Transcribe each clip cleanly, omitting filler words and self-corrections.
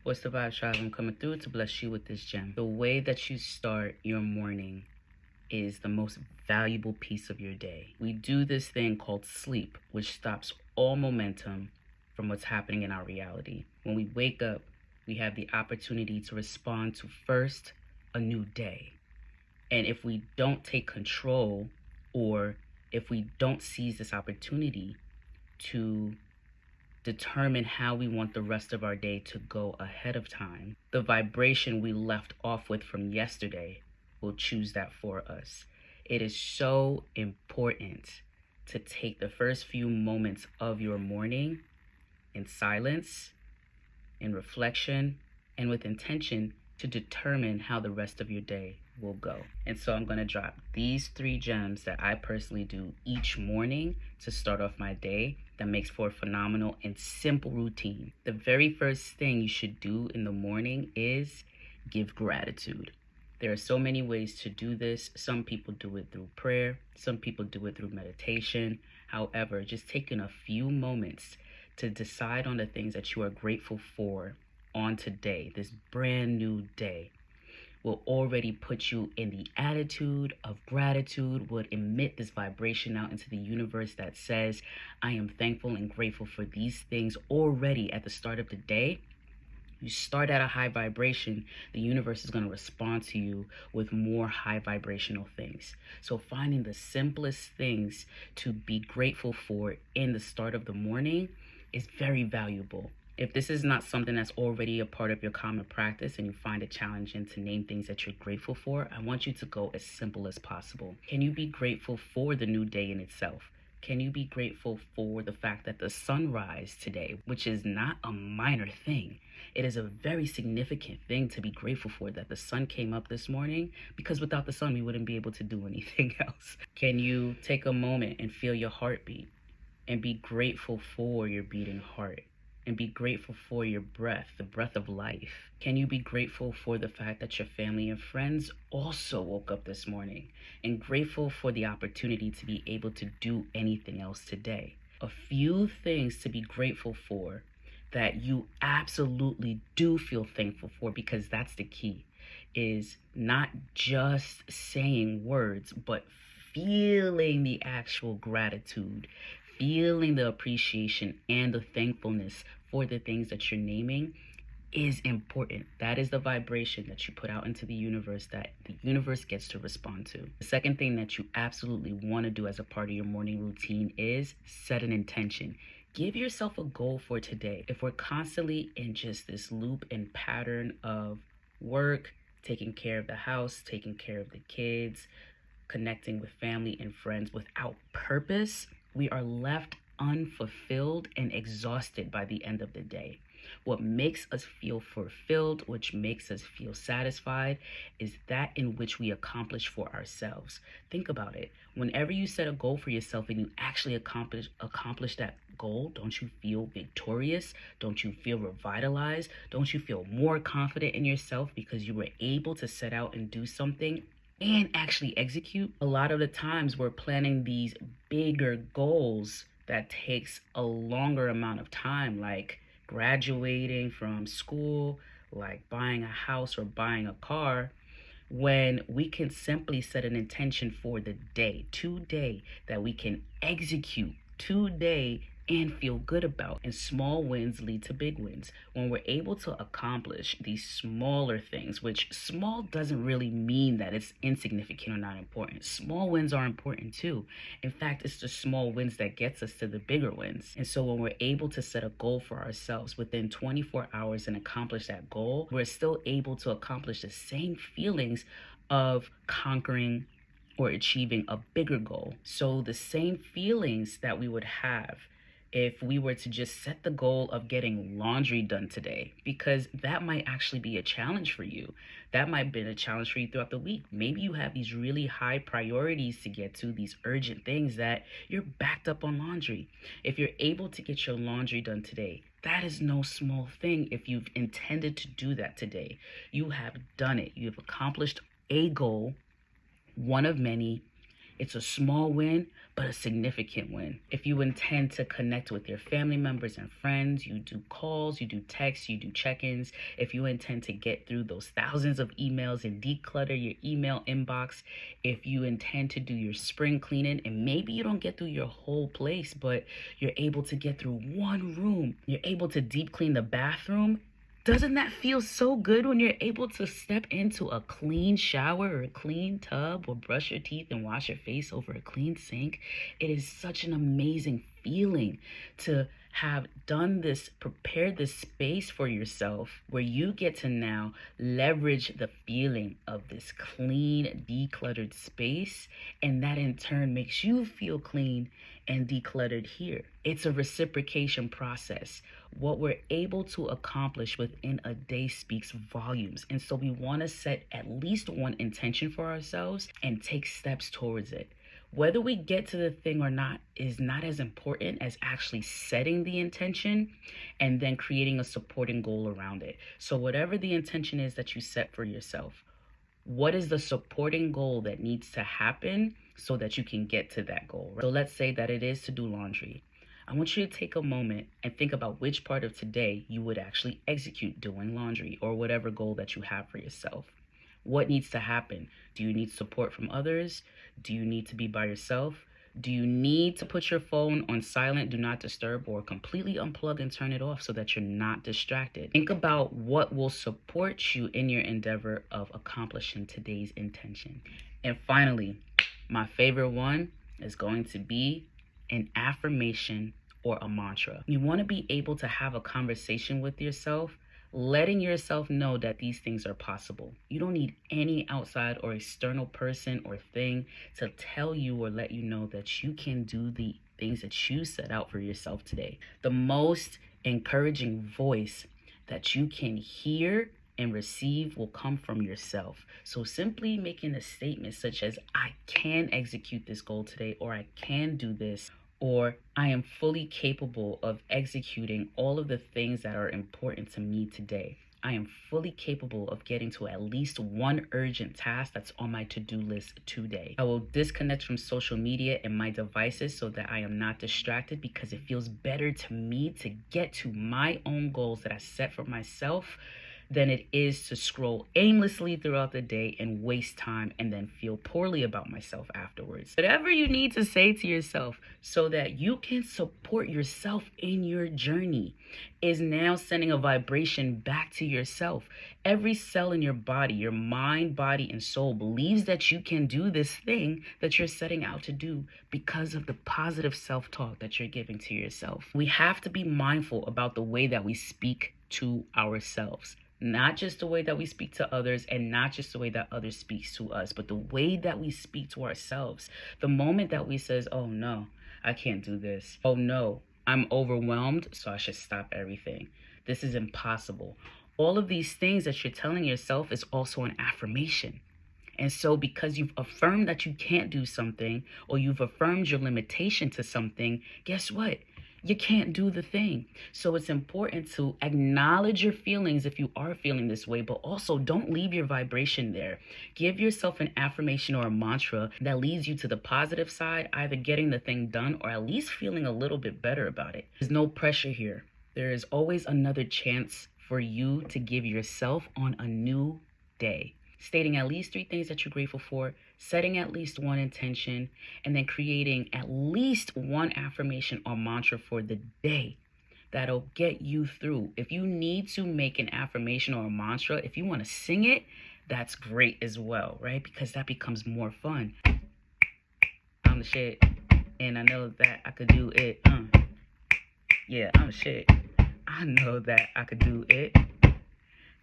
What's the vibe, child? I'm coming through to bless you with this gem. The way that you start your morning is the most valuable piece of your day. We do this thing called sleep, which stops all momentum from what's happening in our reality. When we wake up, we have the opportunity to respond to first a new day. And if we don't take control, or if we don't seize this opportunity to determine how we want the rest of our day to go ahead of time, the vibration we left off with from yesterday will choose that for us. It is so important to take the first few moments of your morning in silence, in reflection, and with intention to determine how the rest of your day will go. And so I'm going to drop these 3 gems that I personally do each morning to start off my day that makes for a phenomenal and simple routine. The very first thing you should do in the morning is give gratitude. There are so many ways to do this. Some people do it through prayer. Some people do it through meditation. However, just taking a few moments to decide on the things that you are grateful for on today, this brand new day, will already put you in the attitude of gratitude, would emit this vibration out into the universe that says, I am thankful and grateful for these things already at the start of the day. You start at a high vibration, the universe is going to respond to you with more high vibrational things. So finding the simplest things to be grateful for in the start of the morning is very valuable. If this is not something that's already a part of your common practice and you find it challenging to name things that you're grateful for, I want you to go as simple as possible. Can you be grateful for the new day in itself? Can you be grateful for the fact that the sun rise today, which is not a minor thing? It is a very significant thing to be grateful for, that the sun came up this morning, because without the sun, we wouldn't be able to do anything else. Can you take a moment and feel your heartbeat and be grateful for your beating heart? And be grateful for your breath, the breath of life? Can you be grateful for the fact that your family and friends also woke up this morning, and grateful for the opportunity to be able to do anything else today? A few things to be grateful for that you absolutely do feel thankful for, because that's the key, is not just saying words, but feeling the actual gratitude, feeling the appreciation and the thankfulness for the things that you're naming is important. That is the vibration that you put out into the universe that the universe gets to respond to. The second thing that you absolutely want to do as a part of your morning routine is set an intention. Give yourself a goal for today. If we're constantly in just this loop and pattern of work, taking care of the house, taking care of the kids, connecting with family and friends without purpose, we are left unfulfilled and exhausted by the end of the day. What makes us feel fulfilled, which makes us feel satisfied, is that in which we accomplish for ourselves. Think about it. Whenever you set a goal for yourself and you actually accomplish that goal, don't you feel victorious? Don't you feel revitalized? Don't you feel more confident in yourself because you were able to set out and do something and actually execute? A lot of the times we're planning these bigger goals that takes a longer amount of time, like graduating from school, like buying a house or buying a car, when we can simply set an intention for the day, today, that we can execute today and feel good about. And small wins lead to big wins. When we're able to accomplish these smaller things, which small doesn't really mean that it's insignificant or not important. Small wins are important too. In fact, it's the small wins that gets us to the bigger wins. And so when we're able to set a goal for ourselves within 24 hours and accomplish that goal, we're still able to accomplish the same feelings of conquering or achieving a bigger goal. So the same feelings that we would have if we were to just set the goal of getting laundry done today, because that might actually be a challenge for you. That might have been a challenge for you throughout the week. Maybe you have these really high priorities to get to, these urgent things that you're backed up on laundry. If you're able to get your laundry done today, that is no small thing. If you've intended to do that today, you have done it. You have accomplished a goal, one of many, It's a small win, but a significant win. If you intend to connect with your family members and friends, you do calls, you do texts, you do check-ins. If you intend to get through those thousands of emails and declutter your email inbox, if you intend to do your spring cleaning, and maybe you don't get through your whole place, but you're able to get through one room, you're able to deep clean the bathroom. Doesn't that feel so good when you're able to step into a clean shower or a clean tub, or brush your teeth and wash your face over a clean sink? It is such an amazing feeling to have done this, prepared this space for yourself where you get to now leverage the feeling of this clean, decluttered space, and that in turn makes you feel clean and decluttered here. It's a reciprocation process. What we're able to accomplish within a day speaks volumes. And so we want to set at least one intention for ourselves and take steps towards it. Whether we get to the thing or not is not as important as actually setting the intention and then creating a supporting goal around it. So whatever the intention is that you set for yourself, what is the supporting goal that needs to happen so that you can get to that goal? Right? So let's say that it is to do laundry. I want you to take a moment and think about which part of today you would actually execute doing laundry, or whatever goal that you have for yourself. What needs to happen? Do you need support from others? Do you need to be by yourself? Do you need to put your phone on silent, do not disturb, or completely unplug and turn it off so that you're not distracted? Think about what will support you in your endeavor of accomplishing today's intention. And finally, my favorite one is going to be an affirmation or a mantra. You want to be able to have a conversation with yourself, letting yourself know that these things are possible. You don't need any outside or external person or thing to tell you or let you know that you can do the things that you set out for yourself today. The most encouraging voice that you can hear and receive will come from yourself. So simply making a statement such as, I can execute this goal today, or I can do this, or I am fully capable of executing all of the things that are important to me today. I am fully capable of getting to at least one urgent task that's on my to-do list today. I will disconnect from social media and my devices so that I am not distracted, because it feels better to me to get to my own goals that I set for myself than it is to scroll aimlessly throughout the day and waste time and then feel poorly about myself afterwards. Whatever you need to say to yourself so that you can support yourself in your journey is now sending a vibration back to yourself. Every cell in your body, your mind, body, and soul believes that you can do this thing that you're setting out to do because of the positive self-talk that you're giving to yourself. We have to be mindful about the way that we speak to ourselves. Not just the way that we speak to others, and not just the way that others speak to us, but the way that we speak to ourselves. The moment that we says, oh no, I can't do this. Oh no, I'm overwhelmed, so I should stop everything. This is impossible. All of these things that you're telling yourself is also an affirmation. And so because you've affirmed that you can't do something, or you've affirmed your limitation to something, guess what? You can't do the thing. So it's important to acknowledge your feelings if you are feeling this way, but also don't leave your vibration there. Give yourself an affirmation or a mantra that leads you to the positive side, either getting the thing done or at least feeling a little bit better about it. There's no pressure here. There is always another chance for you to give yourself on a new day. Stating at least 3 things that you're grateful for, setting at least one intention, and then creating at least one affirmation or mantra for the day that'll get you through. If you need to make an affirmation or a mantra, if you want to sing it, that's great as well, right? Because that becomes more fun. I'm the shit, and I know that I could do it. Yeah, I'm the shit. I know that I could do it.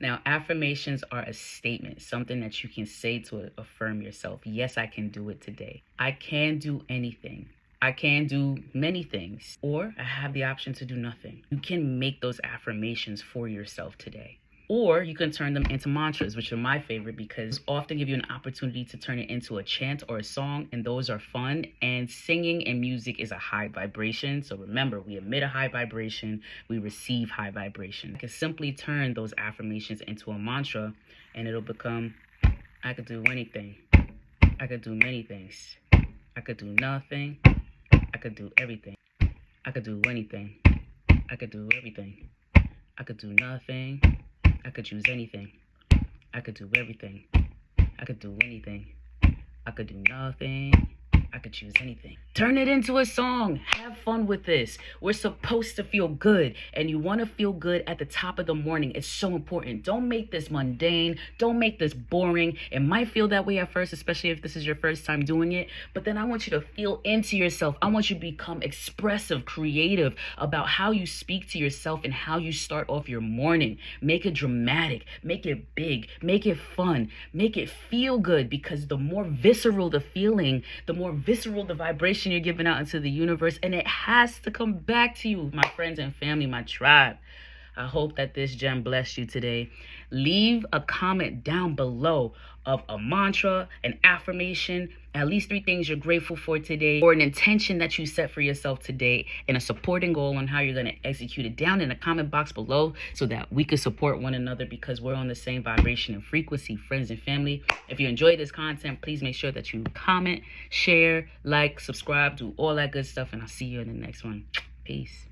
Now, affirmations are a statement, something that you can say to affirm yourself. Yes, I can do it today. I can do anything. I can do many things. Or I have the option to do nothing. You can make those affirmations for yourself today. Or you can turn them into mantras, which are my favorite because often give you an opportunity to turn it into a chant or a song, and those are fun. And singing and music is a high vibration. So remember, we emit a high vibration, we receive high vibration. I can simply turn those affirmations into a mantra, and it'll become, I could do anything. I could do many things. I could do nothing. I could do everything. I could do anything. I could do everything. I could do nothing. I could choose anything. I could do everything. I could do anything. I could do nothing. I could choose anything. Turn it into a song. Have fun with this. We're supposed to feel good, and you want to feel good at the top of the morning. It's so important. Don't make this mundane. Don't make this boring. It might feel that way at first, especially if this is your first time doing it, but then I want you to feel into yourself. I want you to become expressive, creative about how you speak to yourself and how you start off your morning. Make it dramatic. Make it big. Make it fun. Make it feel good, because the more visceral the feeling, the more visceral the vibration you're giving out into the universe, and it has to come back to you, my friends and family, my tribe. I hope that this gem blessed you today. Leave a comment down below of a mantra, an affirmation, at least 3 things you're grateful for today, or an intention that you set for yourself today, and a supporting goal on how you're going to execute it down in the comment box below, so that we can support one another, because we're on the same vibration and frequency, friends and family. If you enjoyed this content, please make sure that you comment, share, like, subscribe, do all that good stuff, and I'll see you in the next one. Peace.